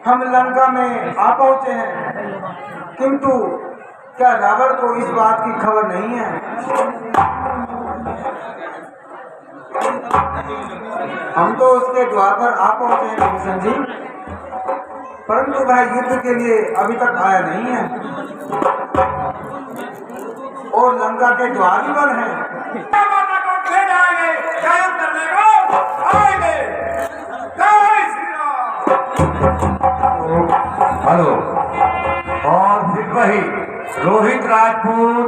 हम लंका में आ पहुंचे हैं, किंतु क्या रावण को इस बात की खबर नहीं है? हम तो उसके द्वार पर आ पहुंचे हैं विभीषण जी, परंतु वह युद्ध के लिए अभी तक आया नहीं है और लंका के द्वार ही बंद हैं। हेलो, और फिर वही रोहित राजपूत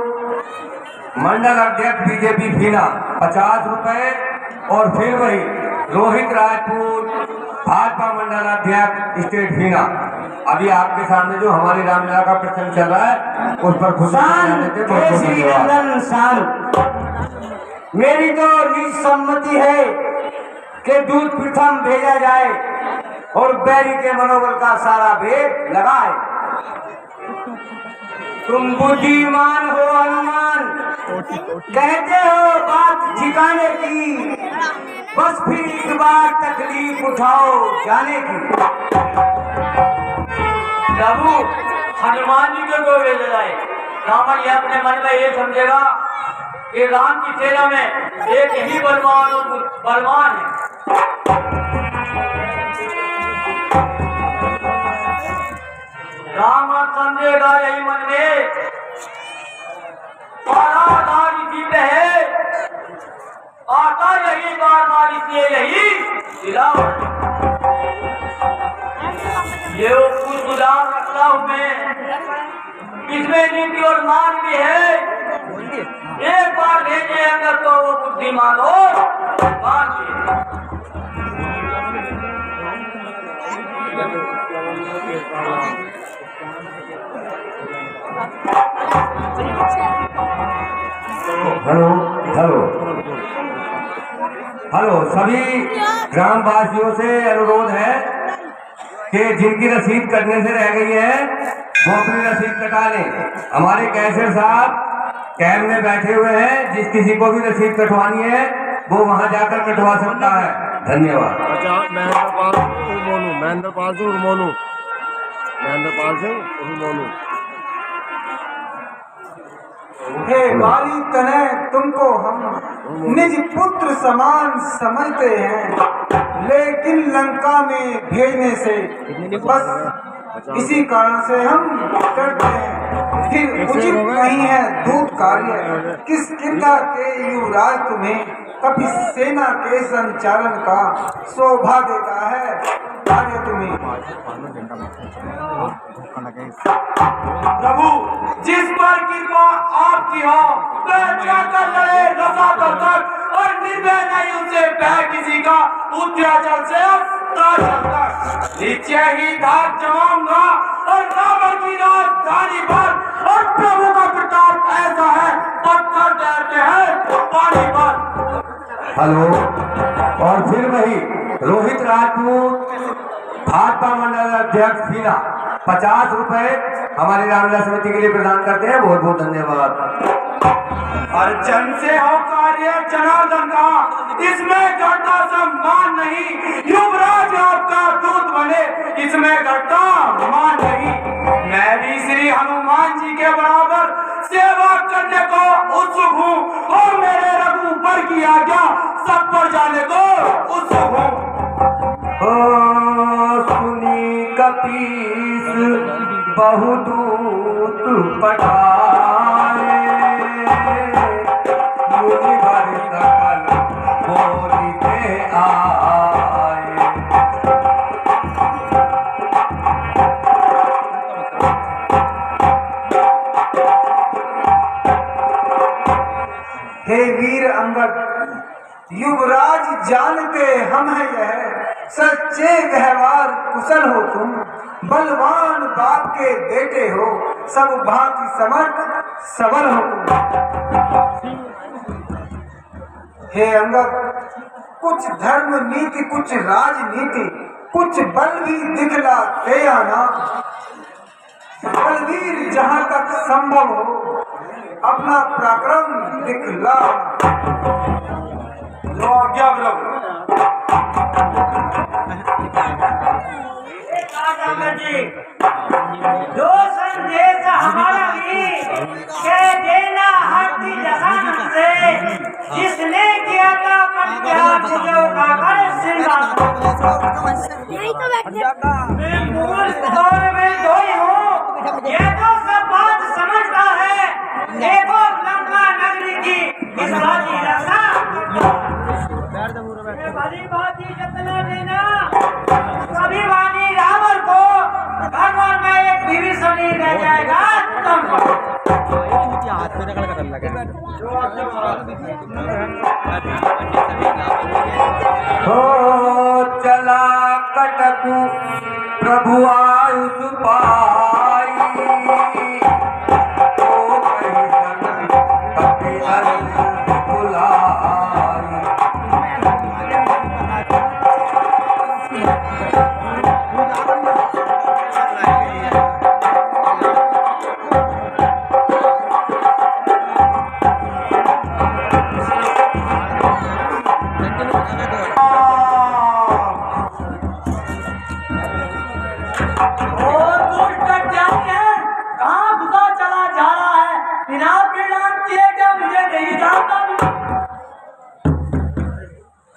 मंडल अध्यक्ष बीजेपी फीना 50 रुपए, और फिर वही रोहित राजपूत भाजपा मंडल अध्यक्ष स्टेट फीना। अभी आपके सामने जो हमारी रामलीला का प्रसंग चल रहा है उस पर खुश मेरी तो निसम्मति है कि दूध प्रथम भेजा जाए और बैरी के मनोबल का सारा भेद लगाए। तुम बुद्धिमान हो हनुमान, कहते हो बात ठिकाने की, बस फिर एक बार तकलीफ उठाओ जाने की। प्रभु, हनुमान जी को ले जाए। रावण ये अपने मन में ये समझेगा कि राम की सेना में एक ही बलवान है। राम समझेगा यही मन में जीत है, आता यही बार इसलिए यही ये कुछ गुदाम रखता हूं मैं, इसमें नीति और मान भी है। एक बार भेजे अगर तो वो बुद्धिमान हो मान भी। हेलो हेलो हेलो, सभी ग्रामवासियों से अनुरोध है कि जिनकी रसीद कटने से रह गई है वो अपनी रसीद कटा लें। हमारे कैशियर साहब कैब में बैठे हुए हैं, जिस किसी को भी रसीद कटवानी है वो वहां जाकर कटवा सकता है। धन्यवाद। हे बाली तनय, तुमको हम निज पुत्र समान समझते हैं, लेकिन लंका में भेजने से बस इसी कारण से हम डरते हैं। फिर उचित नहीं है दूत कार्य, किस किंता के युवराज तुम्हें कभी सेना के संचालन का शोभा देता है कार्य तुम्हें। प्रभु, जिस पर कृपा आपकी हो जाकर लड़े रसातल तक और निर्भय नहीं उनसे पैर किसी का उत्याचार से नीचे ही धाक जमाऊंगा और रावण की राजधानी पर, और प्रभु का प्रताप ऐसा है पत्थर डरते हैं पानी पर। हेलो, और फिर वही रोहित राजपूत भाजपा मंडल अध्यक्ष फीना 50 रुपए हमारी रामलीला समिति के लिए प्रदान करते हैं। बहुत बहुत धन्यवाद। अर्जन से हो कार्य जनार्दन का, इसमें घटना सम्मान नहीं। युवराज आपका दूत बने, इसमें घटना मान नहीं। मैं भी श्री हनुमान जी के बराबर सेवा करने को उत्सुक हूँ और मेरे रघुवर की आज्ञा सब पर जाने को उत्सुक हूँ। सुनी कपीस बहुदूत पठाए, मुनि भर सकल बोलिते आए। हे वीर अंगद, युवराज जानते हम हैं यह, सच्चे व्यवहार कुशल हो तुम, बलवान बाप के बेटे हो, सब भांति समर्थ सबल हो तुम। हे अंगद, कुछ धर्म नीति, कुछ राजनीति, कुछ बल भी दिखलाते आना। बलवीर जहाँ तक संभव हो अपना पराक्रम दिखला। आज्ञा जी, जो संदेश हमारा भी कह देना हाथी जहान से, जिसने किया था पंजाब जो काकर मैं मूर्ख और मैं धोई हूँ, ये तो सब बात समझता है। देखो लंका नगरी की इस बाजी रखना, भली बाजी जतना देना, कभी वाणी रावण को भगवान में एक विभीषणी रह जाएगा तुम। हो चला कटकु प्रभु आयुष पाई, तो कहीं कपिल बुलाई।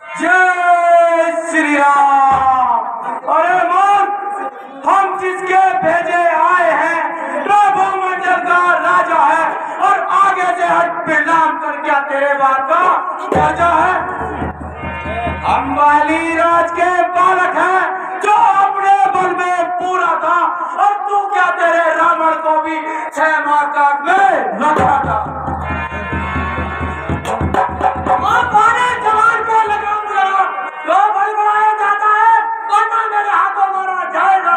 जय श्री राम। अरे मन, हम जिसके भेजे आए हैं वो भूमंडल का राजा है, और आगे से हट प्रणाम कर क्या तेरे बात का राजा है। हम वाली राज के बालक हैं जो अपने बल में पूरा था, और तू क्या तेरे रावण को भी 6 माह काट में रखा था। जवान को लगाऊंगा, जो बड़बड़ाया जाता है वरना मेरे हाथों मारा जाएगा।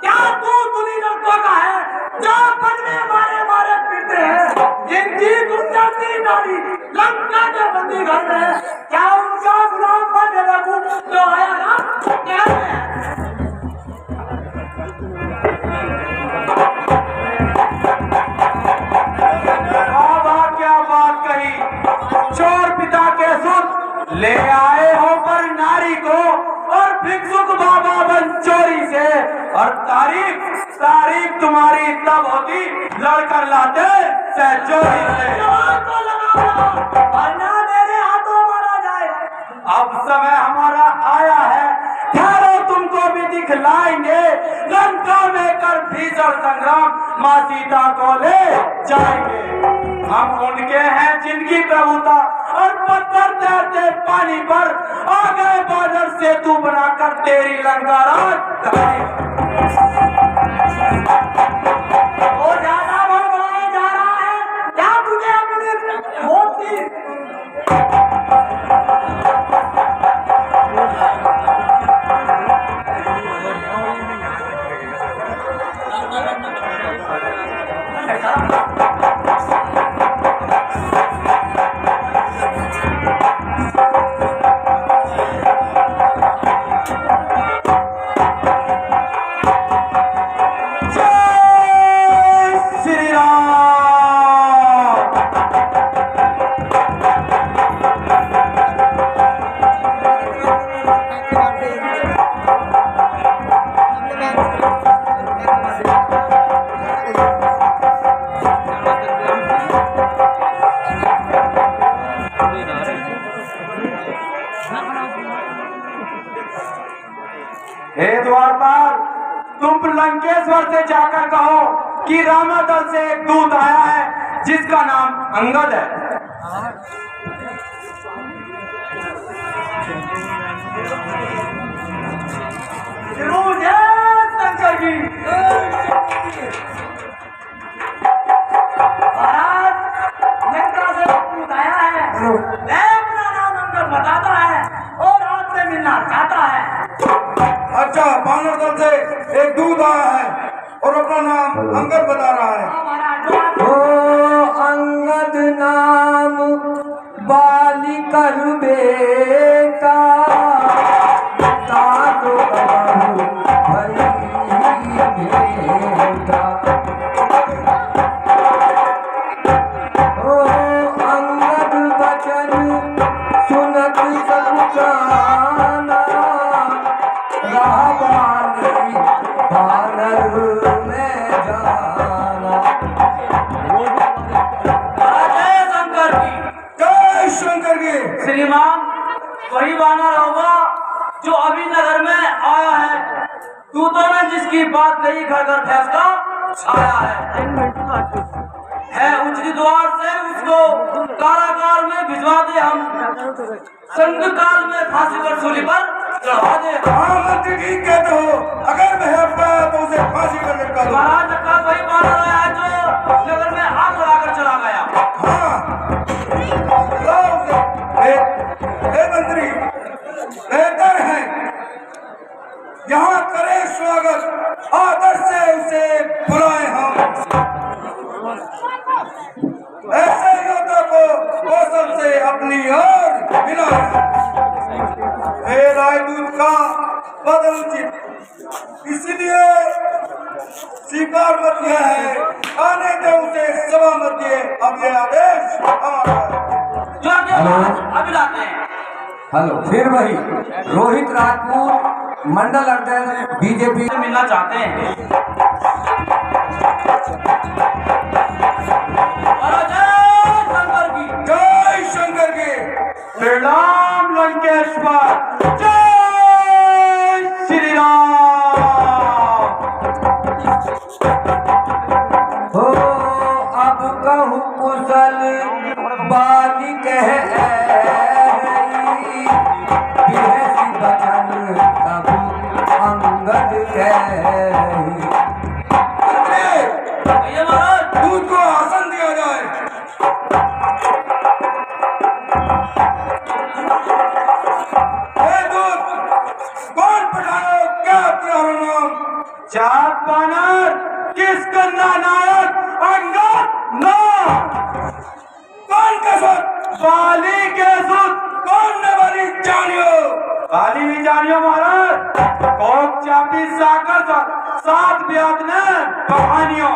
क्या तू तुनी लोगों का है जो बदले मारे मारे फिरते हैं, जिनकी गुंजाती नारी लंका के बंदी घर में है? क्या उनका गुलाम बन लगू जो आया ना क्या है? क्या बात कही, चोर पिता के सुत ले आए हो पर नारी को, और भिक्षुक बाबा बन चोरी से। और तारीफ तुम्हारी तब होती लड़कर लाते से चोरी से। वरना मेरे हाथों मारा जाए। अब समय हमारा आया है, ठहरो तुमको भी दिखलाएंगे। लंका में कर भीषण संग्राम माँ सीता को ले जाएंगे। हम उनके हैं जिनकी प्रभुता, और पत्थर तैरते पानी पर आ गए बादल सेतु बनाकर तेरी लंका राज। वो ज्यादा बढ़ाया जा रहा है क्या तुझे अपनी मौत की? हे द्वारपाल, तुम लंकेश्वर से जाकर कहो कि रामादल से एक दूत आया है जिसका नाम अंगद है। शंकर जी महाराज, लंका से दूत आया है, अपना नाम अंगद बताता है और आपसे मिलना चाहता है। अच्छा, बानर दल से एक दूत आया है और अपना नाम अंगद बता रहा है। ओ अंगद नाम बाली कर बेटा, तातो कहूँ भई बेटा। ओ अंगद वचन सुनत सब जाना, रावण बानर होगा जो अभी नगर में आया है। दूतों ने जिसकी बात कही घर घर भैंस का छाया है उचित द्वार से उसको कारागार में भिजवा दे हम, संग काल में फांसी पर सूली पर चढ़ा दे। हाँ मंत्री ठीक कहते हो, अगर मैं हफ्ता तो उसे फांसी पर लटका दो। महाराज का वही बानर आया है जो नगर में आग लगाकर चला गया। हाँ लाओ उसे। हे मंत्री, बेहतर है यहाँ करें स्वागत, आदर से उसे बुलाए हम। ऐसे योद्धा को कौशल से अपनी ओर मिलाए। हे राजदूत का पद उचित, इसलिए स्वीकार मत किया है, आने दे उसे सभा मध्य। अब ये आदेश आ रहा है। जो अभी लाते हैं। हेलो, फिर वही रोहित राजपूत मंडल अध्यक्ष बीजेपी से मिलना चाहते हैं। जय शंकर की प्रणाम लंकेश्वर, जय श्री राम। हो अब कहूँ कुशल बाली कह रही, बिहसी बचन कबू अंगद कह रही। दूध को आसन दिया जाए। कौन पठाओ, क्या तुम्हारा नाम? चार बानर किस कन्ना नायक अंगद नाम। कौन का सुत? बाली के सुत। कौन ने वाली जानियो? बाली भी जानियो महाराज, कोक चापी साकर सात ब्यात ने कहानियों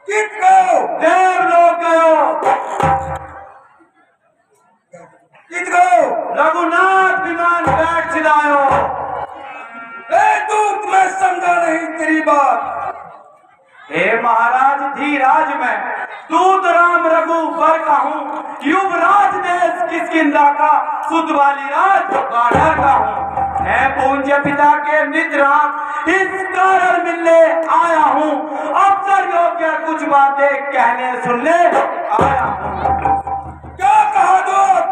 किसको? देव लोग गयो, किसको? रघुनाथ विमान बैठ छिलायो। दूत मैं समझा नहीं तेरी बात। हे महाराज धीराज में दूत राम रघु बर का हूँ, युवराज देश किसकिंदा का सुध वाली राज बाढ़ का हूँ। है पूज्य पिता के मित्र आप, इस कारण मिलने आया हूँ। अवसर योग्य कुछ बातें कहने सुनने आया हूँ। क्या कहा दूत?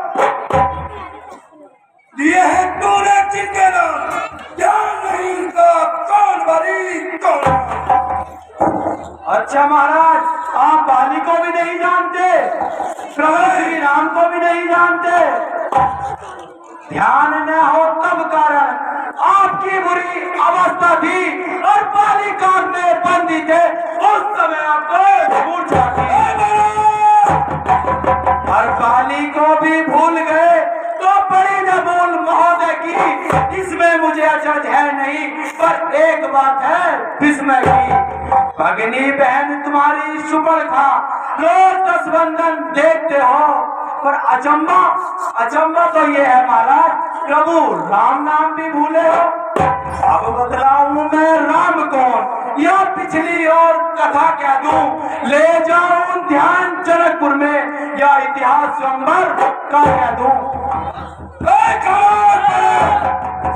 दिए है तूने जिनके नाम, ध्यान नहीं इनका कौन वाली कौन? अच्छा महाराज, आप बाली को भी नहीं जानते, प्रभु श्री राम को भी नहीं जानते। ध्यान न हो तब कारण आपकी बुरी अवस्था थी और बाली काट में बंदी थे, उस समय आपको मूर्छा थी। और बाली को भी भूल गए तो बड़ी न भूल महोदय की, इसमें मुझे अचरज है नहीं, पर एक बात है विस्मय की। भगनी बहन तुम्हारी सुपर्णखा रोज 10 बंधन देखते हो, पर अचंबा तो ये है महाराज, प्रभु राम नाम भी भूले हो। अब बतलाऊं मैं राम कौन, या पिछली और कथा कह दूं, ले जाऊं ध्यान जनकपुर में, या इतिहास स्वयंवर का कह दूं।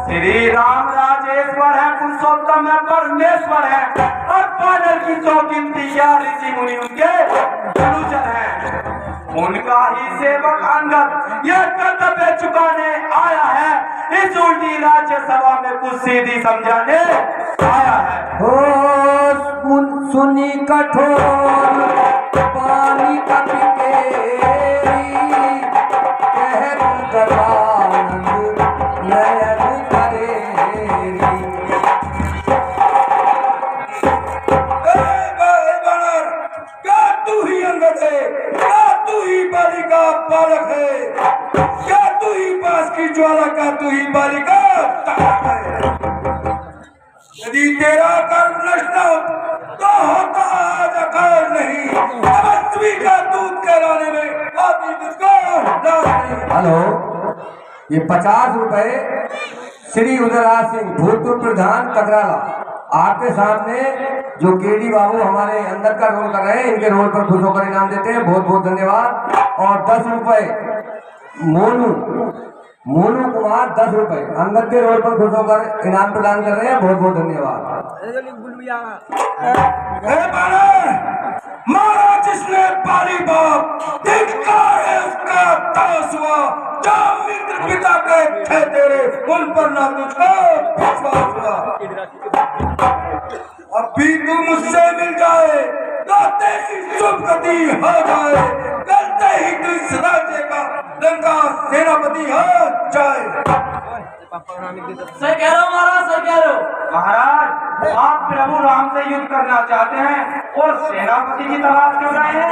श्री राम राजेश्वर है, पुरुषोत्तम है, परमेश्वर है, और बानर की चौकिंती या ऋषि मुनि उनके अनुचर हैं। उनका ही सेवक अंगद यह कर्तव्य चुकाने आया है, इस उल्टी राज्यसभा में कुछ सीधी समझाने आया है। हो सुनी कठोर पानी कपी तेरी, कहत गवानंद नयन करेरी। क्या तू ही अंगद है? क्या तू ही बाली का बालक है? क्या तू ही पास की ज्वाला का तू ही बाली का तारक है? यदि तेरा कर्म नष्ट न हो तो होता आज अकाल नहीं, तपस्वी का दूध कहलाने में आदि तुझको लाज नहीं। हेलो, ये 50 रुपए श्री उदयराज सिंह भूतपूर्व प्रधान तकराला, आपके सामने जो केडी बाबू हमारे अंदर का रोल कर रहे हैं, इनके रोल पर खुश होकर इनाम देते हैं। बहुत बहुत धन्यवाद। और 10 रुपए मोनू मोनू कुमार 10 रुपए अंगद के रोड पर खुश होकर इनाम प्रदान कर रहे हैं। बहुत बहुत धन्यवाद। मारा जिसने पाली बाप धिक्कार है उसका दास हुआ। जो मित्र पिता के थे तेरे उन पर ना तुझको विश्वास हुआ। अभी तू मुझसे मिल जाए तो तेरी शुभ गति हो जाए। करते ही तू इस राज्य का लंका सेनापति हो जाए। सही कह रहे हो महाराज, सही कह रहे हो। महाराज आप प्रभु राम से युद्ध करना चाहते हैं और सेनापति की तलाश कर रहे हैं।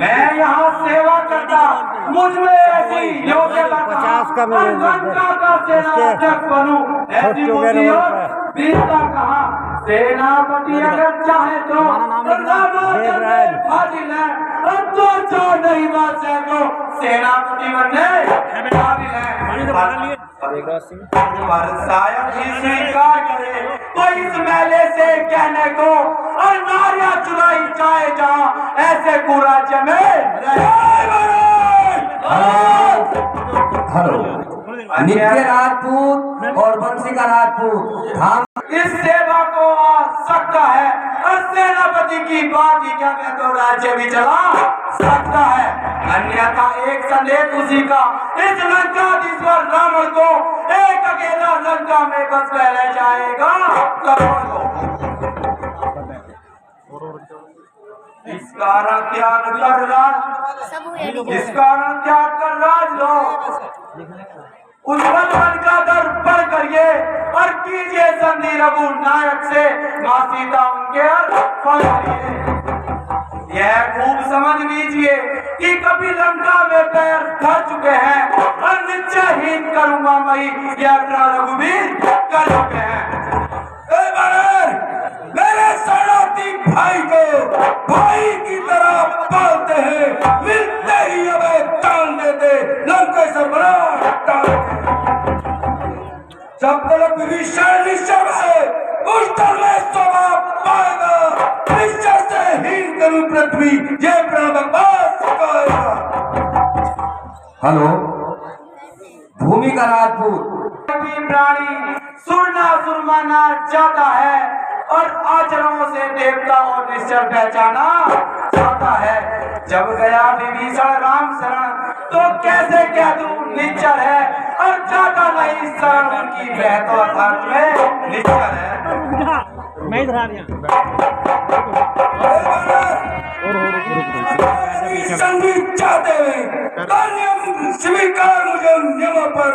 मैं यहाँ सेवा करता, मुझ में ऐसी योग्यता कहाँ और लंका का सेनाध्यक्ष बनूं, ऐसी बुद्धि और वीरता कहाँ। सेनापति अगर चाहे तो फाजिल है और तो जो नहीं बात है तो सेनापति बनने काबिल है। पर शायद ही स्वीकार करे तो इस मेले से कहने को और नारियां चुराई जाए जहाँ ऐसे कुराचे में हेलो नित्य राजपूत और वंशिका राजपूत धाम इस सेवा को आ सकता है और सेनापति की बात ही क्या मैं तो राज्य भी चला सकता है। अन्यथा एक संदेश उसी का इस लंकाधीश्वर रावण को एक अकेला लंका में बस रह जाएगा। इस कारण त्याग कर राज लो। उज्जवल मन का दर्पण करिए और कीजिए संधि रघु नायक से। मां सीता उनके अर्पण करिए। यह खूब समझ लीजिए कि कभी लंका में पैर धर चुके हैं और निश्चयहीन करूंगा मैं यात्रा रघुवीर कर चुके हैं। मेरे शरणार्थी भाई को भाई की तरह पालते हैं, मिलते ही हमें टांग देते लंकेश्वर बना। जब तक विभीषण निश्चर है उस तक में स्वभाव पाएगा। निश्चर से हीन करूं पृथ्वी ये प्रण बकवास सिखाएगा। हेलो भूमि का राजपूत प्राणी सुरना सुरमाना जाता है और आचरणों से देवता और निश्चर पहचाना जाता है। जब गया विभीषण राम शरण तो कैसे कह दूं निश्चर है और जाता नहीं शरण उनकी वह तो अर्थात में निश्चर है। मैं इधर आ संगीत चाहते हुए स्वीकार मुझे नियमों पर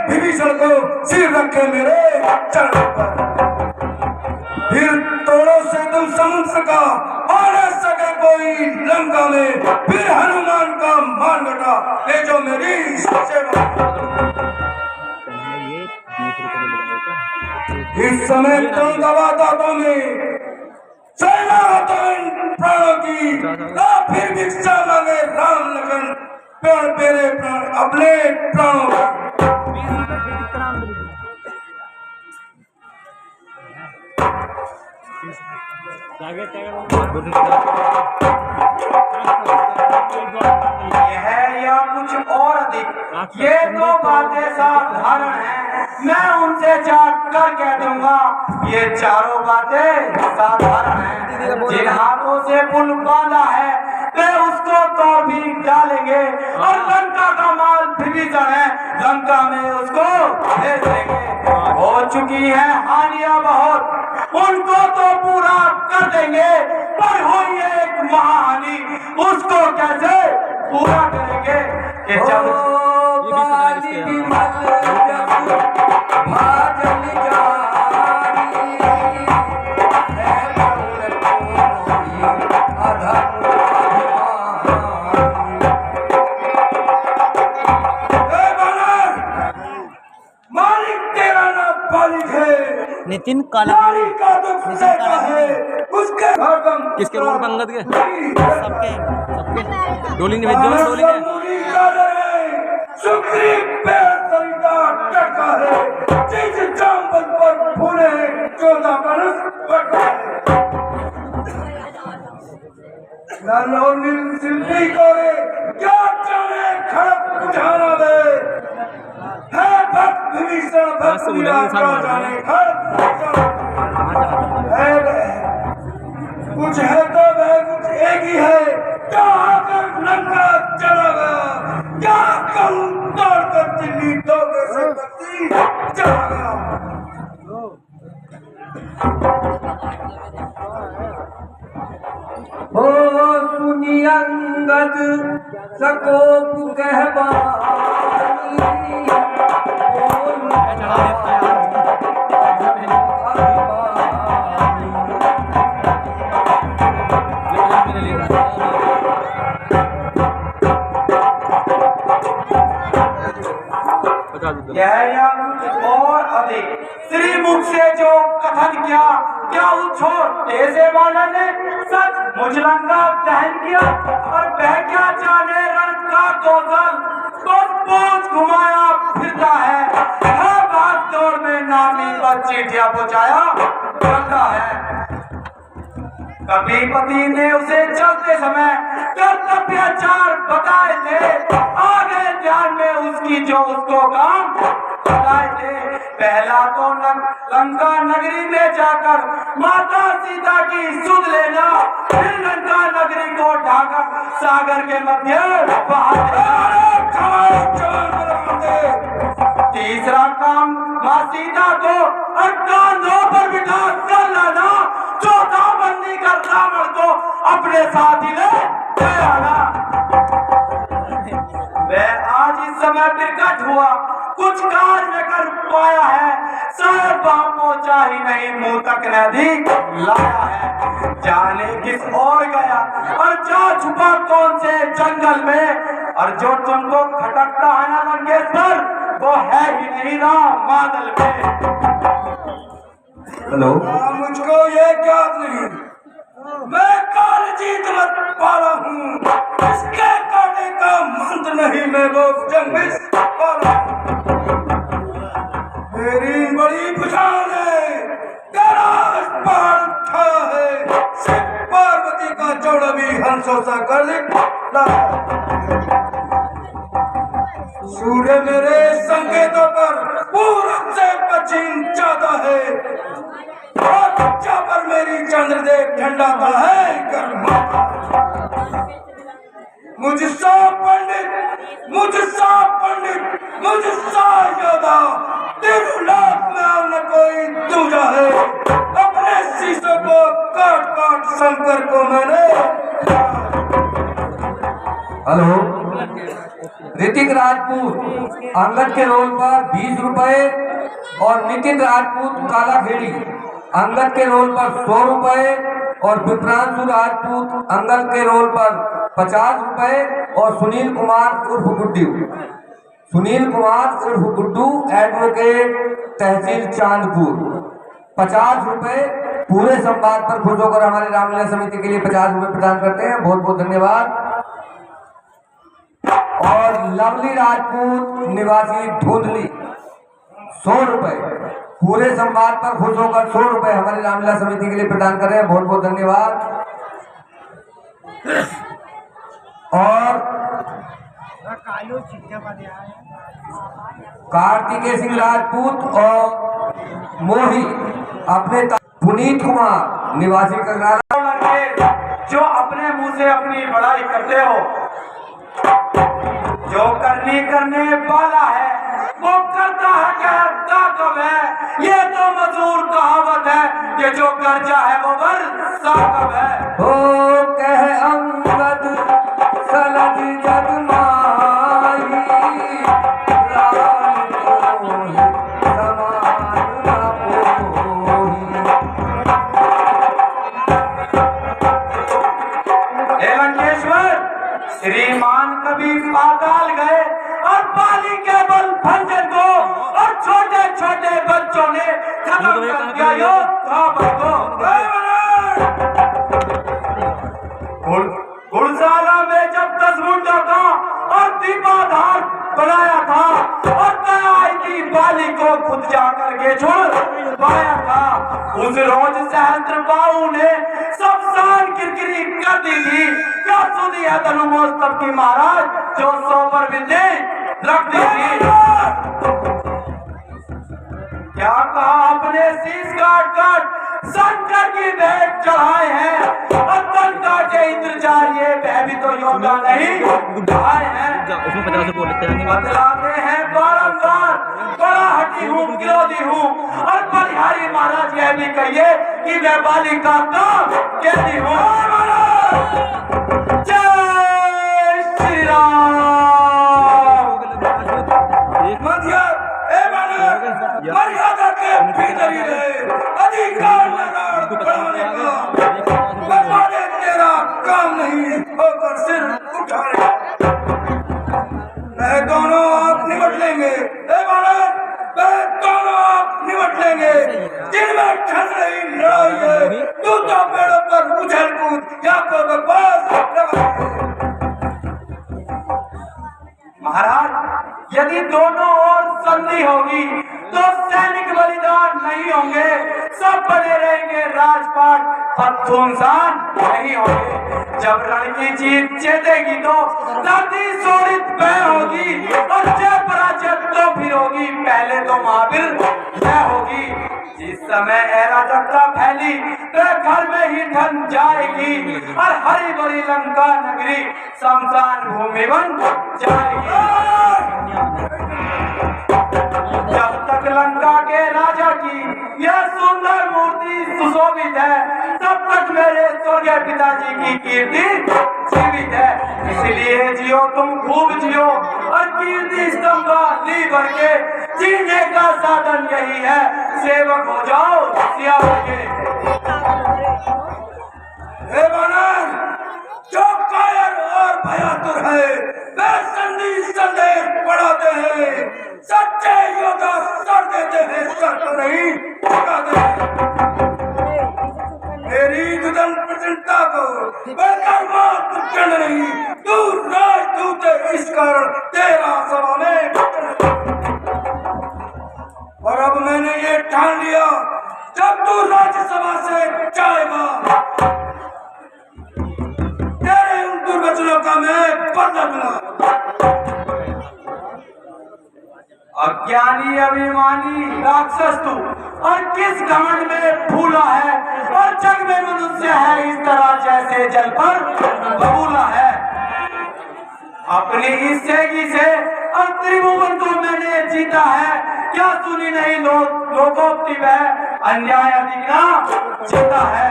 विभीषण को सिर रखे मेरे चरण पर। फिर तोड़ो से तुम समुद्र का और सके कोई लंका में। फिर हनुमान का मान घटा ले जो मेरी सेवा। इस समय तुम गवादातों में सेना तो इन प्राणों की फिर भिक्षा मांगे राम लखन प्राण मेरे प्राण अपने प्राणों यह या कुछ और अधिक ये दो बातें साधारण हैं। मैं उनसे जाकर कह दूंगा ये चारों बातें साधारण हैं। जिन हाथों से पुल बांधा है वे उसको तोड़ भी डालेंगे और लंका का माल विभीषण है लंका में उसको भेज देंगे। हो चुकी है हानियां बहुत उनको तो पूरा कर देंगे पर हुई है एक महाहानि उसको कैसे पूरा करेंगे कि जब नितिन काला किसके रोड पंगत के सबके सबके डोली ने भेजो डोली ने सुग्रीव पे सरिता टका है जिस जामवंत पर फूले 14 बरस बटा नल और नील सिल्ली को क्या जाने खड़क बुझाना विभीषण भक्त निराश जाने कुछ है तो वह कुछ एक ही है, क्या आकर लंका चला गया, क्या कहूँ दौड़कर दिल्ली दौड़े से बत्ती चला गया। हो सुनी अंगद सकोप कहबानी, यह कुछ और अधिक श्री मुख से जो कथन किया, क्या उस छोटे से बालक ने सच मुझलंगा दहन किया, और वह क्या जाने रण का कौशल पोंछ घुमाया फिरता है, भाग दौड़ में नामी पर चीटियां पहुंचाया करता है। कभी पति ने उसे चलते समय कर्तव्याचार बताए थे, आगे ध्यान में उसकी जो उसको काम बताए थे। पहला तो लंका नगरी में जाकर माता सीता की सुध लेना, फिर लंका नगरी को ढाकर सागर के मध्य बहा देना। तीसरा काम माँ सीता को कंधों पर बिठा कर लाना, चौथा बंदी कर रावण को अपने साथ ही ले आना। वह आज इस समय प्रकट हुआ, कुछ कार्य न कर पाया है, शायद बाप पहुंचा ही नहीं, मुंह तक नदी लाया है। जाने किस और गया और जा छुपा कौन से जंगल में, और जो तुमको खटकता है ना लंकेश्वर, वो है ही नहीं ना बादल में। हेलो, मुझको ये याद नहीं, मैं काल जीत मत पाला हूँ, इसके काटे का मंत नहीं, मैं लोग जंग में पाला। मेरी बड़ी भुजाओं ने कैलाश पहाड़ उठाया है, शिव पार्वती का जोड़ा भी हंसों सा कर दिया। सूर्य मेरे संकेतों पर पूरब से पश्चिम जाता है, और जहाँ पर मेरी चंद्रदेव ठंडाता है गर्मा। मुझसा पंडित, मुझसा योद्धा, तिरुलाख में न कोई दूजा है, अपने शीशों को काट काट शंकर को मैंने। हेलो, ऋतिक राजपूत अंगद के रोल पर 20 रुपए, और नितिन राजपूत कालाखेड़ी अंगद के रोल पर 100 रुपए, और विप्रांशु राजपूत अंगद के रोल पर 50 रुपए, और सुनील कुमार उर्फ गुड्डू एडवोकेट तहसील चांदपुर 50 रुपए पूरे संवाद पर खुश होकर हमारी रामलीला समिति के लिए 50 रुपए प्रदान करते हैं। बहुत बहुत धन्यवाद। और लवली राजपूत निवासी धुंधली 100 रुपए पूरे संवाद पर खुश होकर 100 रुपए हमारी रामलीला समिति के लिए प्रदान कर रहे हैं। बहुत बहुत धन्यवाद। और कार्तिकेय सिंह राजपूत और मोही अपने पुनीत कुमार निवासी करनाला, जो अपने मुंह से अपनी बड़ाई करते हो, जो करने वाला है वो करता है, कहता कब है। ये तो मजूर कहावत है कि जो कर्जा है वो वर्षा कब है। हो कह अंगद सलज जगमाई, राम कोई समान न कोई। हे लंकेश्वर, श्रीमान कभी पाताल गए और बाली के बल भंजन को और छोटे छोटे बच्चों ने खत्म कर दिया योद्धा को। घुड़शाला में जब 10 मुंडों का और दीपाधार बनाया था और कयाई की बाली को खुद जाकर के छोड़ पाया था, उस रोज सहस्त्र बाहु ने सब शान किरकिरी कर दी थी। क्या सुधी है तनुमोत्सव की महाराज, जो 100 पर बिंदे रख दी थी। क्या कहा आपने? शीश काट काट शंकर की भेंट चढ़ाए हैं और लंका के इंतजार ये भी तो योद्धा नहीं आए हैं। उसमें 15 से बोल लेते हैं। बतलाते हैं बारंबार, बड़ा हटी हूँ, विरोधी हूँ, और बलिहारी महाराज यह भी कहिए कि मैं बालिका का कैदी हूँ। जय श्री राम। मर्यादा के भीतर ही रहे, अधिकार न बढ़ाने का तेरा काम नहीं होकर सिर उठाने। मैं दोनों आप निपट लेंगे, मैं दोनों आप निपट लेंगे। जिनमें ठन रही लड़ाई है, दूसरा पेड़ों पर उछल कूद या तो बकवास महाराज, यदि दोनों ओर संधि होगी तो सैनिक बलिदान नहीं होंगे, सब बने रहेंगे राजपाट और सुनसान नहीं होंगे। जब रण की जीत जीतेगी तो धरती शोषित वह होगी और जय पराजय तो फिर होगी। पहले तो महावीर यह होगी, जिस समय अराजकता फैली तो घर में ही ठन जाएगी और हरी भरी लंका नगरी शमशान भूमि बन जाएगी। जब तक लंका के राजा की यह सुंदर मूर्ति सुशोभित है, तब तक मेरे स्वर्गीय पिताजी की कीर्ति जीवित है। इसलिए जियो, तुम खूब जियो और कीर्ति स्तंभ ली भर के जीने का साधन यही है। सेवक हो जाओ सियावर के। जो कायर और भयातुर है वे संधि संदेश बढ़ाते हैं, सच्चे योद्धा सर देते हैं, सर तो नहीं उठाते हैं। मेरी दुदन प्रचंडता को बढ़कर मात्र चढ़ नहीं, तू राजदूत है, इस कारण तेरा सभा में और अब मैंने ये ठान लिया, जब तू राज्यसभा से जाएगा तेरे उन दुर्वचनों का मैं बदला दूंगा। अज्ञानी अभिमानी राक्षस तू, और किस घमंड में फूला है, और जग में मनुष्य है इस तरह जैसे जल पर बबूला है। अपनी इस सेगी से और त्रिभुवन को मैंने जीता है, क्या सुनी नहीं लोकोक्ति वह अन्याय अधिक जीता है।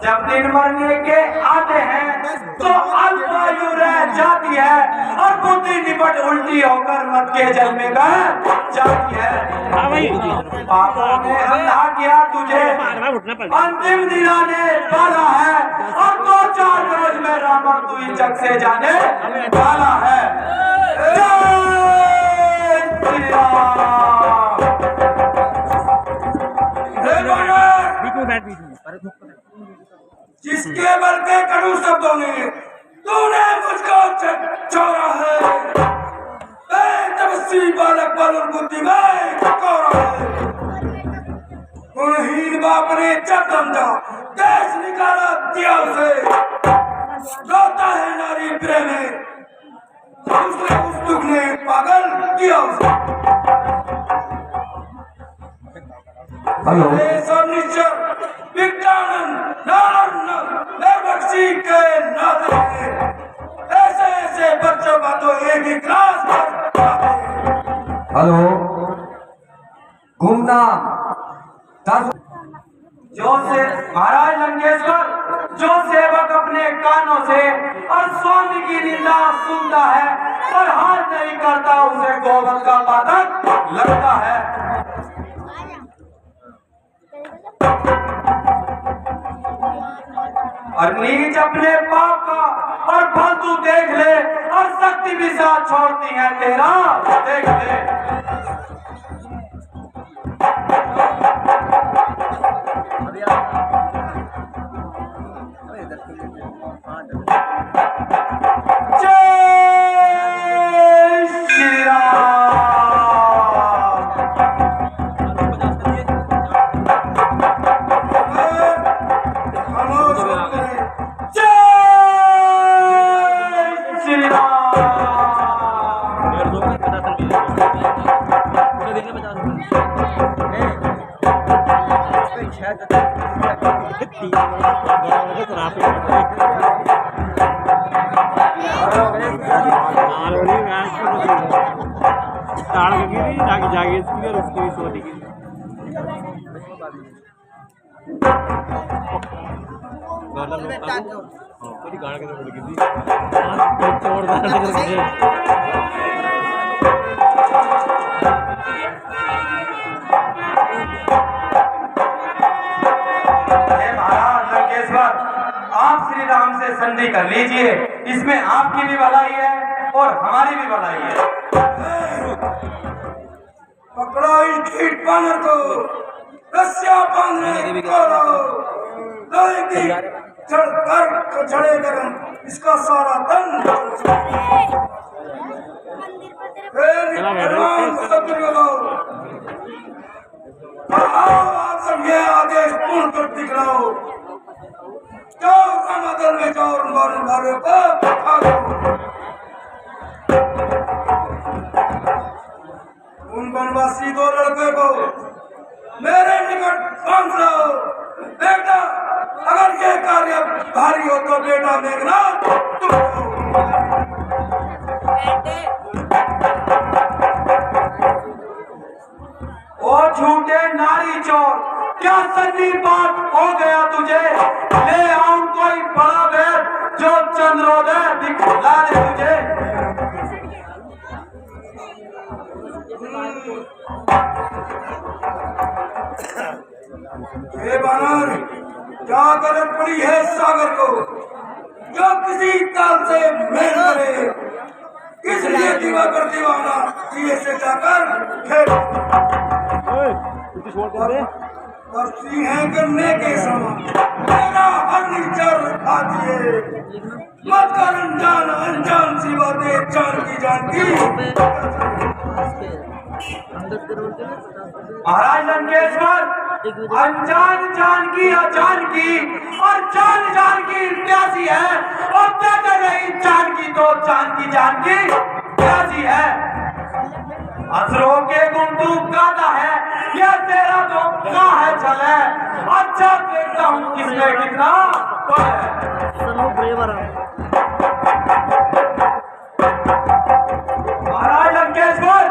जब दिन मरने के आते हैं तो अल्पायु रह जाती है और बुद्धि निपट उल्टी होकर मत के जल में बह जाती है। पापों ने अंधा किया तुझे, अंतिम दिन आने वाला है और 2-4 रोज में रावण तू इस जग से जाने वाला है। जय श्री राम। जिसके बल के कड़ू शब्दों ने तूने मुझको छोड़ा है, तपस्वी बालक बल और बुद्धि में कोरा है। गुणहीन बाप ने जब समझा देश निकाला दिया उसे, रोता है नारी प्रेम में, उसने उस दुख ने पागल किया उसे। सब निश्चर विज्ञानन निर्बक्षी के नाते ऐसे ऐसे बच्चों का तो एक ही क्लास हेलो गुमनाम जो से महाराज लंकेश्वर, जो सेवक अपने कानों से और स्वामी की निंदा सुनता है और हाथ नहीं करता, उसे गोबर का पातक लगता है। और नीच अपने पाप का और फल तू देख ले, और शक्ति भी साथ छोड़ती है तेरा देख ले। जय श्री राम। देखने 50 रुपए जागे इसकी और उसकी भी सोने की गाड़ के तो किसी महाराज लंकेश्वर, आप श्री राम से संधि कर लीजिए, इसमें आपकी भी भलाई है और हमारी भी भलाई है। पकड़ो इस ढीठ बानर को, रस्सियां बांधने करो, लोहे की चढ़कर चढ़े गरम इसका सारा तन। आप सब ये आदेश पूर्ण कर दिखलाओ, जाओ समाधन में जाओ, उन को उन वनवासी दो लड़के को मेरे निकट बांध लो। बेटा, अगर ये कार्य भारी हो तो बेटा मेघनाथ तुम ओ झूठे नारी चोर, क्या सन्नी बात हो गया तुझे? ले आऊं कोई बड़ा वेद जो चंद्रोदय दिखला दे तुझे। हे बानर, क्या गलत पड़ी है सागर को, जो किसी ताल से मेल करे, इसलिए दिवाकर दीवाना दिए से जाकर खेल और सिंह करने के समान मेरा हर निचर खा दिए। मत कर अनजान अनजान सी बातें, जान की महाराज लंकेश्वर, अनजान जान की अजान की और जान जान की प्यासी है, और कहते नहीं जान की तो जान की प्यासी है। असरों के गुण तू गाता है, यह तेरा तो क्या है चल है। अच्छा देखता हूँ किसमें कितना महाराज लंकेश्वर,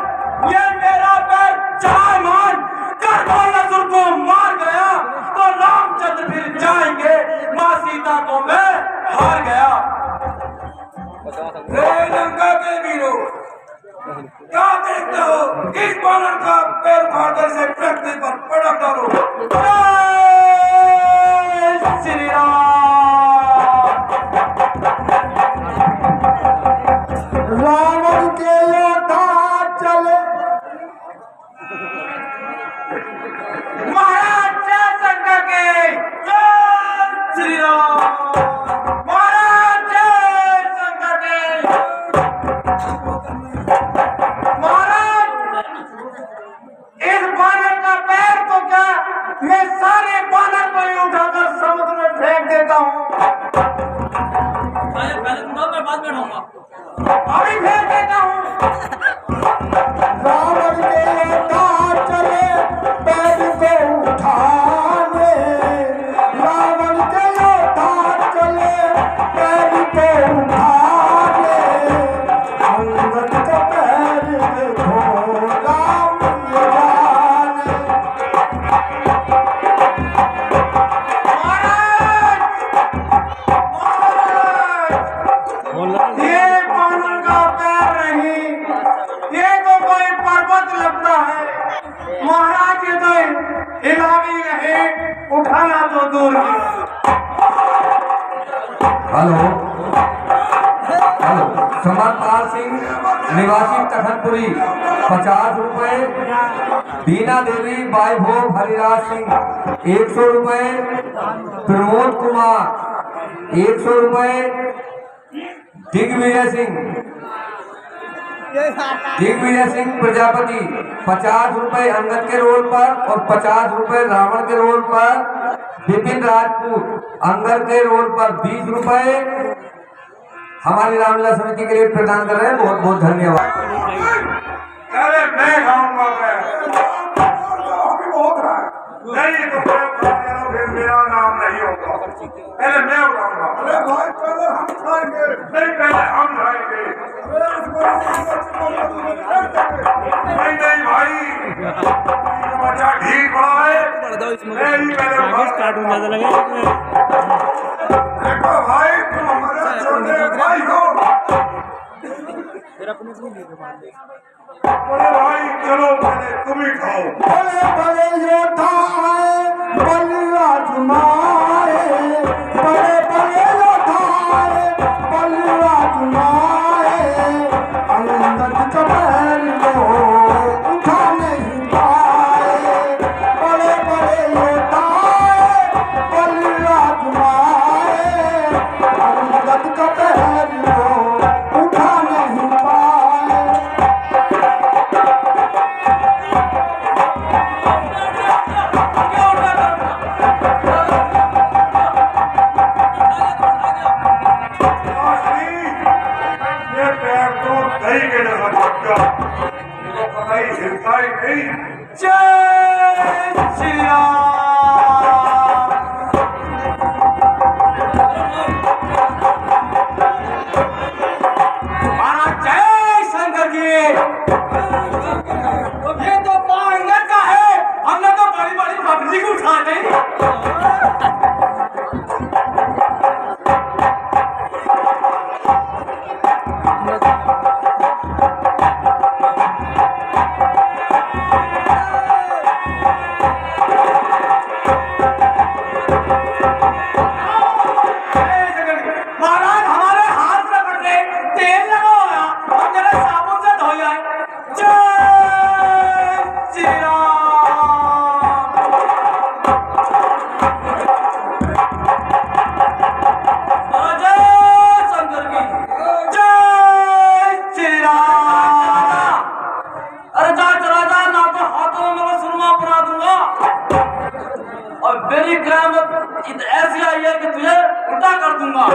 ये मेरा पैर चाहे मान कर नसुर को मार गया तो रामचंद्र फिर जाएंगे, माँ सीता को मैं हार गया। लंका के वीरों, क्या देखते हो? इस बानर का पैर उखाड़कर से पृथ्वी पर पटक डालो। जय श्री रावण के योद्धा चले महाराज जय शंकर के, जय श्री राम। महाराज जय शंकर के। महाराज, इस बानर का पैर तो क्या, मैं सारे बानर को ही उठाकर समुद्र में फेंक देता हूँ। अभी फेंक देता हूँ। रावण के योद्धा चले पैर को उठाने, रावण के योद्धा चले पैर को उठाने, अंगद का पैर देखो राम जाने। ये बानर का पैर नहीं, ये तो कोई पर्वत लगता है। महाराज ये तो हिला भी नहीं, उठाना तो दूर की। हेलो हेलो, समरपाल सिंह निवासी तखनपुरी 50 रुपए, बीना देवी बाई भोग हरिराज सिंह 100 रुपए, प्रमोद कुमार 100 रुपए, दिग्विजय सिंह प्रजापति 50 रुपए अंगद के रोल पर और 50 रुपए रावण के रोल पर, विपिन राजपूत अंगद के रोल पर 20 रुपए हमारी रामलीला समिति के लिए प्रदान कर रहे हैं। बहुत बहुत धन्यवाद। अरे मैं खाऊंगा, बहुत रहा है। नहीं तो मैं मेरा नाम नहीं होगा, पहले मैं उठाऊंगा। अरे भाई पहले हम खाएंगे। नहीं, पहले हम खाएंगे। नहीं नहीं भाई, बच्चा ढीठ पड़ा है, मैं ही पहले कार्टून ज्यादा लगे देखो भाई, तुम हमारे छोटे भाई हो। बोले भाई चलो पहले तुम ही खाओ। बड़े बड़े योद्धा आए बलराज माए, बड़े बड़े योद्धा आए बलराज माए, अंगद का बैल को उठा नहीं पाए। बड़े बड़े योद्धा आए बलराज माए, अंगद का बैल को उठा नहीं पाए। ये पैर तो दही के जैसा पक गया, मुझे पता ही हिलता ही नहीं। जय श्री राम। महाराज जय शंकर जी। ये तो पांगत का है, हमने तो बड़ी बड़ी पब्लिक उठा दी। महाराज हमारे हाथ में पड़ गए, तेल लगा होगा, हम जरा साबुन से धो जाए। जय श्री राम। जय शंकर की जय श्री राम। अरे जा चला जा, ना तो हाथों में मेरा सुरमा बना दूंगा और मेरी क़यामत ऐसी आई है कि तुझे उल्टा कर दूंगा।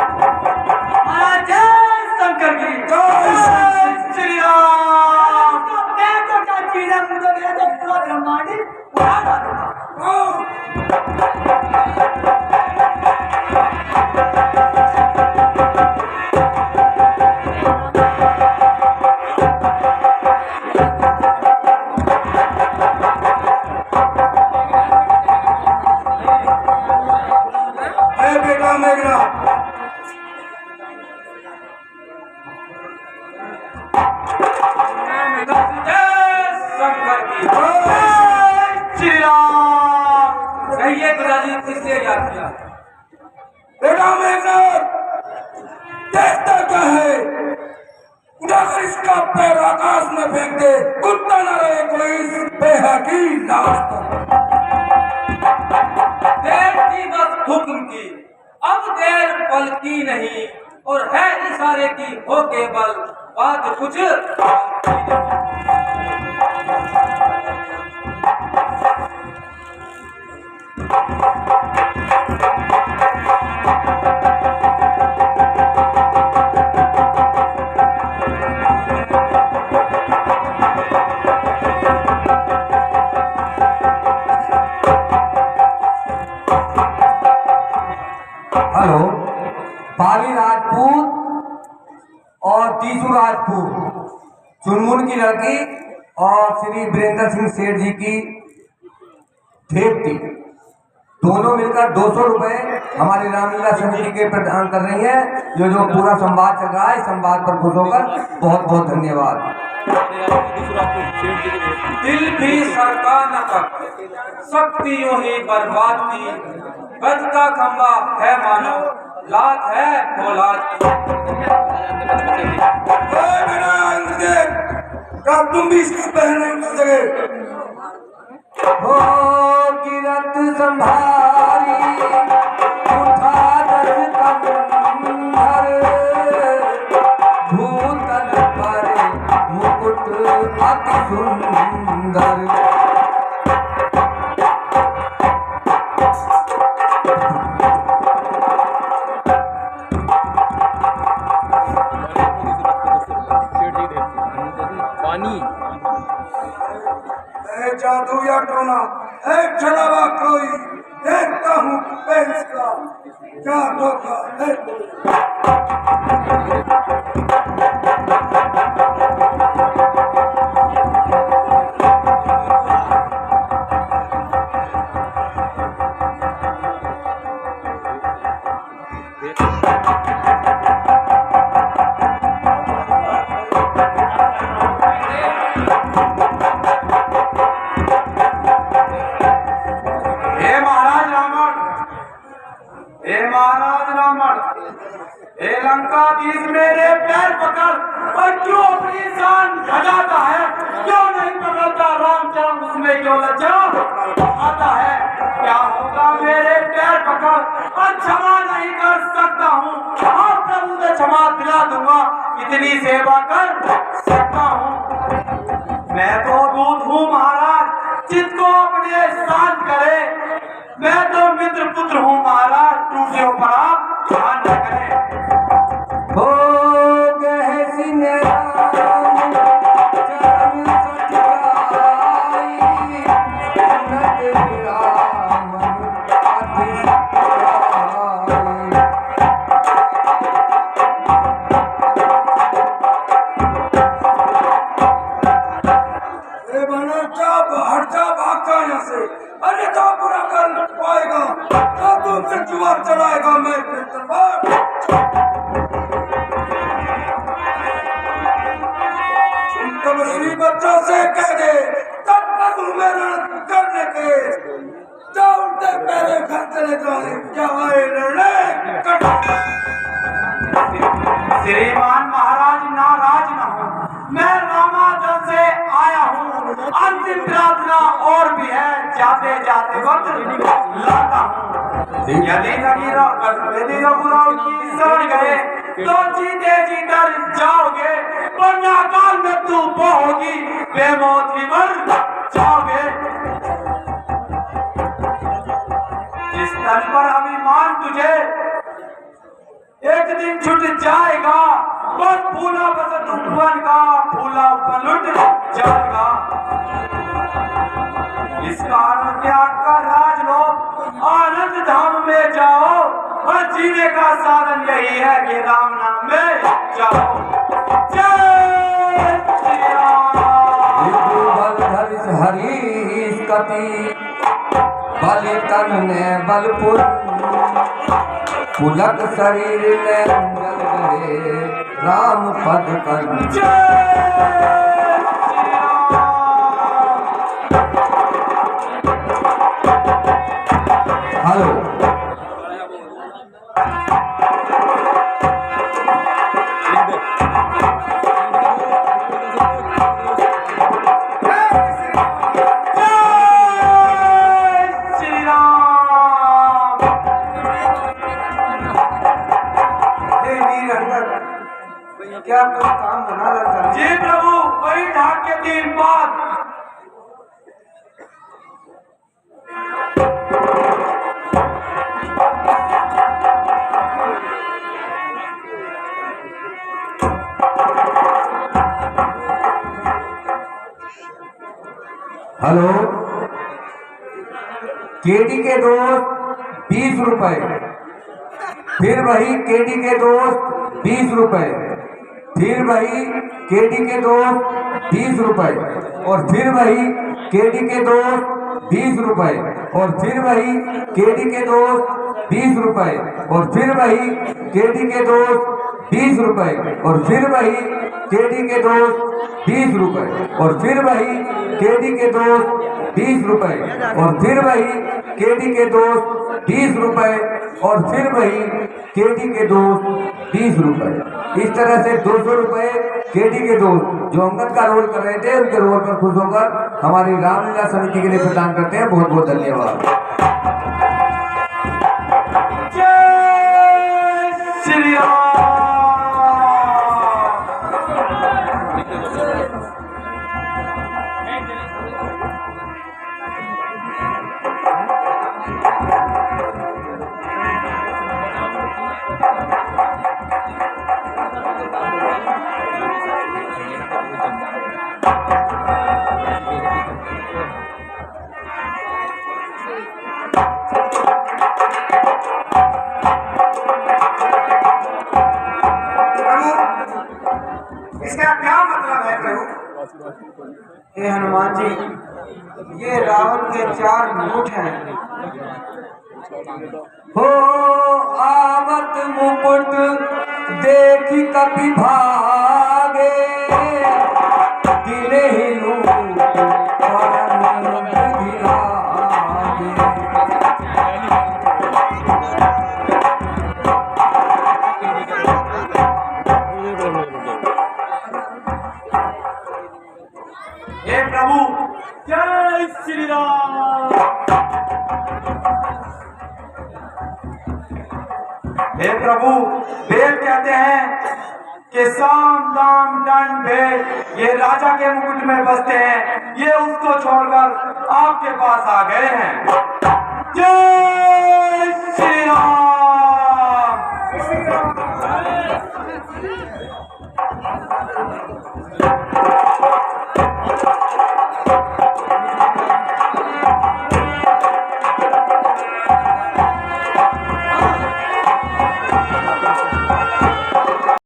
महाराज जय शंकर की जय श्री राम। मैं तो क्या चीज है, मुझे ये तो पूरा ब्रह्मांड उड़ा दूंगा। अरे बेटा मेघना, जय शंकर की जय श्री राम। कहिए पिताजी किसने याद किया? बेटा मेघना, देखता क्या है? उठाकर इसका पैर आकाश में फेंक दे, कुत्ता न रहे कोई इस बेहकी लाश पर। देर थी बस हुक्म की, अब देर पल की नहीं, और है इशारे की हो के बल, बात कुछ हेलो, बाली राजपूत और तीसू राजपूत, चुनमुन की लड़की और श्री वीरेंद्र सिंह सेठ जी की ठेपती, दोनों मिलकर 200 रुपए हमारी रामलीला समिति के प्रदान कर रही है। ये जो पूरा संवाद चल रहा है, संवाद पर खुश होकर बहुत बहुत धन्यवाद। दिल भी सरका न कर, शक्ति यूं ही बर्बाद की, गज का खंबा है मानो, लात है फौलाद की। कब तुम भी इसका पहन नहीं कर सके? हो किरत संभारी उठा दर कंधर, भूतल पर मुकुट अति सुंदर। क्या धोखा है। हे लंकाधीश मेरे पैर पकड़ और क्यों अपनी जान भगाता है, क्यों नहीं पकड़ता रामचरण, उसमें क्यों लज्जा आता है। क्या होगा मेरे पैर पकड़ और क्षमा नहीं कर सकता हूँ, हाँ प्रभु से क्षमा दिला दूंगा, इतनी सेवा कर सकता हूँ। मैं तो दूत हूँ महाराज, चित्त को अपने शांत करे, मैं तो मित्र पुत्र हूँ महाराज, टूटे पर आप ध्यान न करें। हो गए सिने राम चरण सचराई, सुनत राम अति हट जा भागता यहाँ से, अरे क्या बुरा कर पाएगा, क्या तू फिर जुआर चढ़ाएगा मैं फिर तलवार। तमस्वी बच्चों से कह दे तब तक में रण करने के, जा उनके पैरे घर चले जाए, क्या आए लड़ने श्रीमान महाराज नाराज न हो, मैं रामाचल से आया हूँ, अंतिम प्रार्थना और भी है, जाते जाते वक्त लाता हूँ। यदि रघुराव की शरण गए तो जीते जी डर जाओगे, वरना काल में तू होगी, बेमौत ही मर जाओगे। जिस तन पर अभिमान तुझे एक दिन छूट जाएगा, बस फूला बसत उपवन का फूला उपवन लुट जाएगा। इस कारण त्याग का राजलोक आनंद धाम में जाओ, और जीने का साधन यही है कि राम नाम में जाओ। जय श्री राम। हरीश कपि बलि तन ने बलपुर, पुलक शरीर में जल गए राम पद कर। हेलो क्या कोई काम बना लगता? जी प्रभु, वही ढाक के 3 बात। हेलो, केडी के दोस्त 20 रुपए, फिर वही केडी के दोस्त 20 रुपए, फिर वही केडी के दोस्त 20 रुपए, और फिर वही केडी के दोस्त 20 रुपए, और फिर वही केडी के दोस्त 20 रुपए, और फिर वही केडी के दोस्त 20 रुपए, और फिर वही केडी के दोस्त 20 रुपए, और फिर वही केडी के दोस्त 20 रुपए, और फिर वही केडी के दोस्त 20 रुपए, और फिर वही केडी के दोस्त 20 रुपए। इस तरह से 200 रुपए केडी के दोस्त जो अंगद का रोल कर रहे थे, उनके रोल पर खुश होकर हमारी रामलीला समिति के लिए प्रदान करते हैं। बहुत बहुत धन्यवाद। जय श्री राम। हे हनुमान जी, ये रावण के 4 मुकुट हैं। हो आवत मुकुट देखी कपि भागे, दिले ही लूट परम विरागे। हे प्रभु, जय श्री राम। हे प्रभु, वेद कहते हैं कि साम दाम दंड भेद ये राजा के मुकुट में बसते हैं, ये उसको छोड़कर आपके पास आ गए हैं। जय श्री राम।